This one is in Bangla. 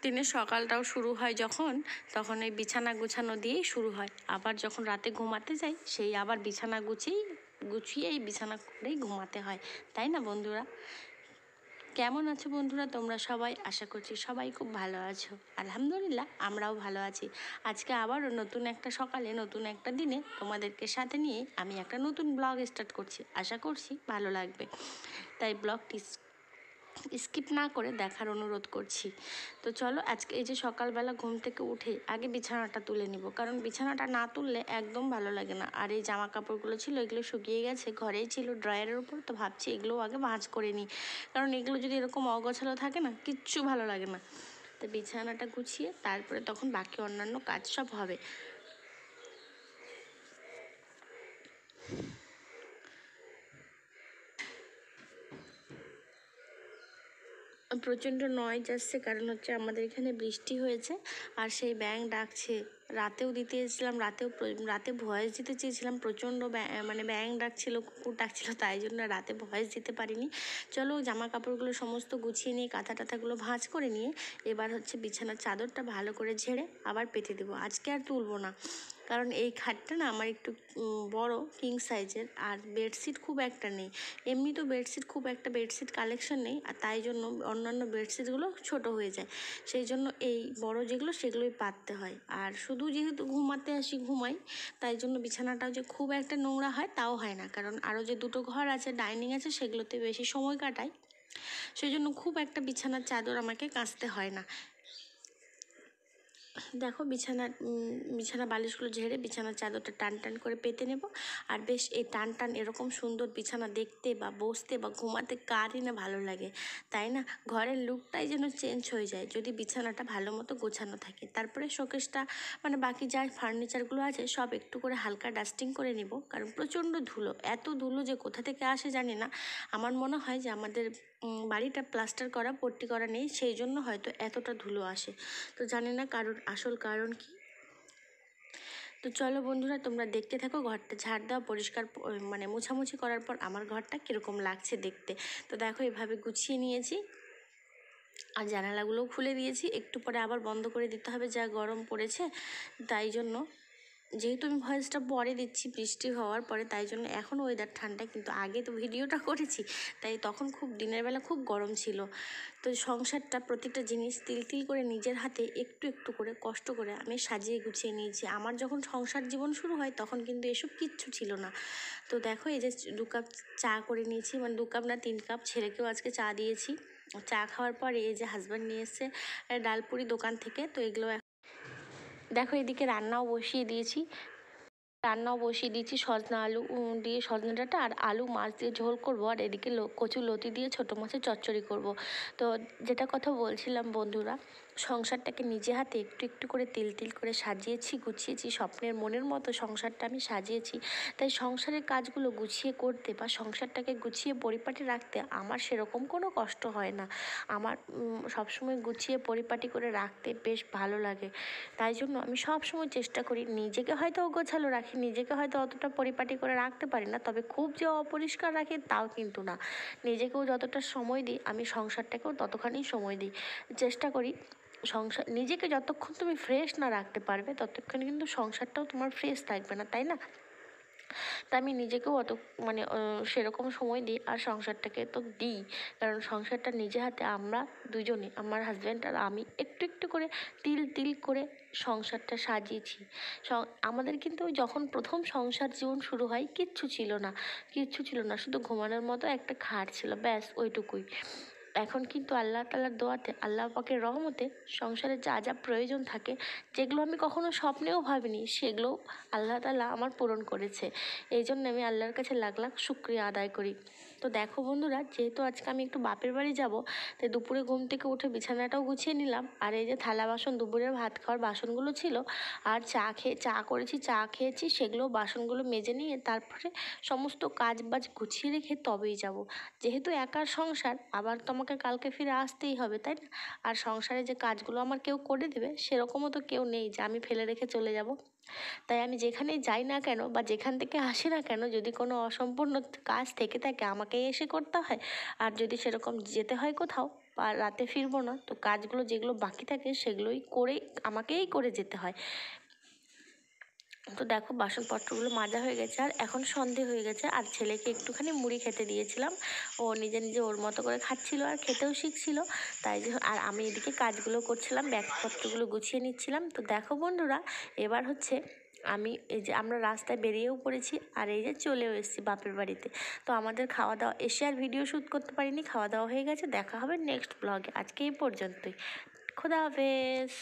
দিনের সকালটাও শুরু হয় যখন, তখন এই বিছানা গুছানো দিয়েই শুরু হয়। আবার যখন রাতে ঘুমাতে যাই সেই আবার বিছানা গুছিয়ে এই বিছানা করেই ঘুমাতে হয়, তাই না বন্ধুরা? কেমন আছো বন্ধুরা তোমরা সবাই? আশা করছি সবাই খুব ভালো আছো। আলহামদুলিল্লাহ আমরাও ভালো আছি। আজকে আবারও নতুন একটা সকালে, নতুন একটা দিনে তোমাদেরকে সাথে নিয়ে আমি একটা নতুন ব্লগ স্টার্ট করছি। আশা করছি ভালো লাগবে, তাই ব্লগটি স্কিপ না করে দেখার অনুরোধ করছি। তো চলো, আজকে এই যে সকালবেলা ঘুম থেকে উঠে আগে বিছানাটা তুলে নিব, কারণ বিছানাটা না তুললে একদম ভালো লাগে না। আর এই জামা কাপড়গুলো ছিল, এগুলো শুকিয়ে গেছে, ঘরেই ছিল ড্রয়ারের উপর, তো ভাবছি এগুলো আগে ভাঁজ করে নিই, কারণ এগুলো যদি এরকম অগোছালো থাকে না, কিচ্ছু ভালো লাগে না। তো বিছানাটা গুছিয়ে তারপরে তখন বাকি অন্যান্য কাজ সব হবে। প্রচণ্ড নয়েজ আসছে, কারণ হচ্ছে আমাদের এখানে বৃষ্টি হয়েছে আর সেই ব্যাঙ ডাকছে। রাতেও দিতে এসেছিলাম, রাতে ভয়েস দিতে চেয়েছিলাম, প্রচণ্ড মানে ব্যাঙ ডাকছিল, কুকুর ডাকছিল, তাই জন্য রাতে ভয়েস দিতে পারিনি। চলো, জামা কাপড়গুলো সমস্ত গুছিয়ে নিয়ে কাঁথা টাথাগুলো ভাঁজ করে নিয়ে এবার হচ্ছে বিছানার চাদরটা ভালো করে ঝেড়ে আবার পেতে দেবো। আজকে আর তুলবো না, কারণ এই খাটটা না আমার একটু বড়, কিং সাইজের, আর বেডশিট খুব একটা নেই। এমনি তো বেডশিট কালেকশন নেই, আর তাই জন্য অন্যান্য বেডশিটগুলো ছোট হয়ে যায়। সেই জন্য এই বড় যেগুলো সেগুলোই পাততে হয়। আর শুধু যেহেতু ঘুমাতে আসি, ঘুমাই, তাই জন্য বিছানাটাও যে খুব একটা নোংরা হয় তাও হয় না, কারণ আরও যে দুটো ঘর আছে, ডাইনিং আছে, সেগুলোতে বেশি সময় কাটাই। সেই জন্য খুব একটা বিছানার চাদর আমাকে কাচতে হয় না। দেখো, বিছানা বালিশগুলো ঝেড়ে বিছানার চাদরটা টান টান করে পেতে নেব। আর বেশ এই টান টান এরকম সুন্দর বিছানা দেখতে বা বসতে বা ঘুমাতে কারই না ভালো লাগে, তাই না? ঘরের লুকটাই যেন চেঞ্জ হয়ে যায় যদি বিছানাটা ভালো মতো গোছানো থাকে। তারপরে শোকেসটা, মানে বাকি যা ফার্নিচারগুলো আছে সব একটু করে হালকা ডাস্টিং করে নিব, কারণ প্রচণ্ড ধুলো, এত ধুলো যে কোথা থেকে আসে জানি না। আমার মনে হয় যে আমাদের বাড়িটা প্লাস্টার করা, পট্টি করা নেই, সেই জন্য হয়তো এতটা ধুলো আসে। তো জানি না আসল কারণ কি। তো চলো বন্ধুরা, তোমরা দেখতে থাকো ঘরটা ঝাড় দেওয়া, পরিষ্কার মানে মোছামুছি করার পর আমার ঘরটা কীরকম লাগছে দেখতে। তো দেখো, এভাবে গুছিয়ে নিয়েছি আর জানালাগুলোও খুলে দিয়েছি। একটু পরে আবার বন্ধ করে দিতে হবে, যা গরম পড়েছে। তাই জন্য, যেহেতু আমি ভয়েসটা পরে দিচ্ছি বৃষ্টি হওয়ার পরে, তাই জন্য এখন ওয়েদার ঠান্ডা, কিন্তু আগে তো ভিডিওটা করেছি, তাই তখন খুব দিনের বেলা খুব গরম ছিল। তো সংসারটা প্রতিটা জিনিস তিল তিল করে নিজের হাতে একটু একটু করে কষ্ট করে আমি সাজিয়ে গুছিয়ে নিয়েছি। আমার যখন সংসার জীবন শুরু হয় তখন কিন্তু এসব কিচ্ছু ছিল না। তো দেখো, এই যে 2 কাপ চা করে নিয়েছি, মানে 2 কাপ না 3 কাপ, ছেলেকেও আজকে চা দিয়েছি। চা খাওয়ার পর এই যে হাজব্যান্ড নিয়ে এসছে ডালপুরি দোকান থেকে, তো এগুলো দেখো এদিকে রান্নাও বসিয়ে দিয়েছি সজনা আলু দিয়ে, সজনা ডাঁটা আর আলু মাছ দিয়ে ঝোল করব, আর এদিকে কচু লতি দিয়ে ছোটো মাছের চচ্চড়ি করব। তো যেটা কথা বলছিলাম বন্ধুরা, সংসারটাকে নিজে হাতে একটু একটু করে তিল তিল করে সাজিয়েছি, গুছিয়েছি, স্বপ্নের মনের মতো সংসারটা আমি সাজিয়েছি। তাই সংসারের কাজগুলো গুছিয়ে করতে বা সংসারটাকে গুছিয়ে পরিপাটি রাখতে আমার সেরকম কোনো কষ্ট হয় না। আমার সবসময় গুছিয়ে পরিপাটি করে রাখতে বেশ ভালো লাগে। তাই জন্য আমি সবসময় চেষ্টা করি, নিজেকে হয়তো অগোছালো রাখি, নিজেকে হয়তো অতটা পরিপাটি করে রাখতে পারি না, তবে খুব যে অপরিষ্কার রাখি তাও কিন্তু না। নিজেকেও যতটা সময় দিই, আমি সংসারটাকেও ততখানি সময় দিই। চেষ্টা করি নিজেকে যতক্ষণ তুমি ফ্রেশ না রাখতে পারবে ততক্ষণ কিন্তু সংসারটাও তোমার ফ্রেশ থাকবে না, তাই না? তা আমি নিজেকেও অত মানে সেরকম সময় দিই, আর সংসারটাকে তো দিই, কারণ সংসারটা নিজে হাতে আমরা দুজনে, আমার হাজব্যান্ড আর আমি, একটু একটু করে তিল তিল করে সংসারটা সাজিয়েছি। আমাদের কিন্তু যখন প্রথম সংসার জীবন শুরু হয় কিচ্ছু ছিল না, শুধু ঘুমানোর মতো একটা খাট ছিল, ব্যাস ওইটুকুই। এখন কিন্তু আল্লাহ তাআলার দোয়াতে, আল্লাহ পাকের রহমতে সংসারে যা যা প্রয়োজন থাকে, যেগুলো আমি কখনো স্বপ্নেও ভাবিনি, সেগুলো আল্লাহ তাআলা আমার পূরণ করেছে। এই জন্য আমি আল্লাহর কাছে লাখ লাখ শুকরিয়া আদায় করি। তো দেখো বন্ধুরা, যেহেতু আজকে আমি একটু বাপের বাড়ি যাব, তাই দুপুরে ঘুম থেকে উঠে বিছানাটাও গুছিয়ে নিলাম। আর এই যে থালা বাসন, দুপুরের ভাত খাওয়ার বাসনগুলো ছিল, আর চা খেয়েছি, সেগুলো বাসনগুলো মেজে নিয়ে তারপরে সমস্ত কাজ বাজ গুছিয়ে রেখে তবেই যাব। যেহেতু একার সংসার, আবার তো আমাকে কালকে ফিরে আসতেই হবে, তাই না? আর সংসারে যে কাজগুলো আমার কেউ করে দেবে সেরকমও তো কেউ নেই যে আমি ফেলে রেখে চলে যাব। তাই আমি যেখানেই যাই না কেন বা যেখান থেকে আসি না কেন, যদি কোনো অসম্পূর্ণ কাজ থেকে থাকে আমাকেই এসে করতে হয়। আর যদি সেরকম যেতে হয় কোথাও, রাতে ফিরবো না, তো কাজগুলো যেগুলো বাকি থাকে সেগুলোই করে আমাকেই করে যেতে হয়। তো দেখো বাসনপত্রগুলো মাজা হয়ে গেছে, আর এখন সন্ধে হয়ে গেছে, আর ছেলেকে একটুখানি মুড়ি খেতে দিয়েছিলাম। ও নিজে নিজে ওর মতো করে খাচ্ছিল আর খেতেও শিখছিল। তাই যে, আর আমি এদিকে কাজগুলো করছিলাম, ব্যাগপত্রগুলো গুছিয়ে নিচ্ছিলাম। তো দেখো বন্ধুরা, এবার হচ্ছে আমি এই যে আমরা রাস্তায় বেরিয়েও পড়েছি, আর এই যে চলেও এসেছি বাপের বাড়িতে। তো আমাদের খাওয়া দাওয়া, এসে আর ভিডিও শ্যুট করতে পারিনি, খাওয়া দাওয়া হয়ে গেছে। দেখা হবে নেক্সট ব্লগে, আজকে এই পর্যন্তই। খোদা হাফেজ।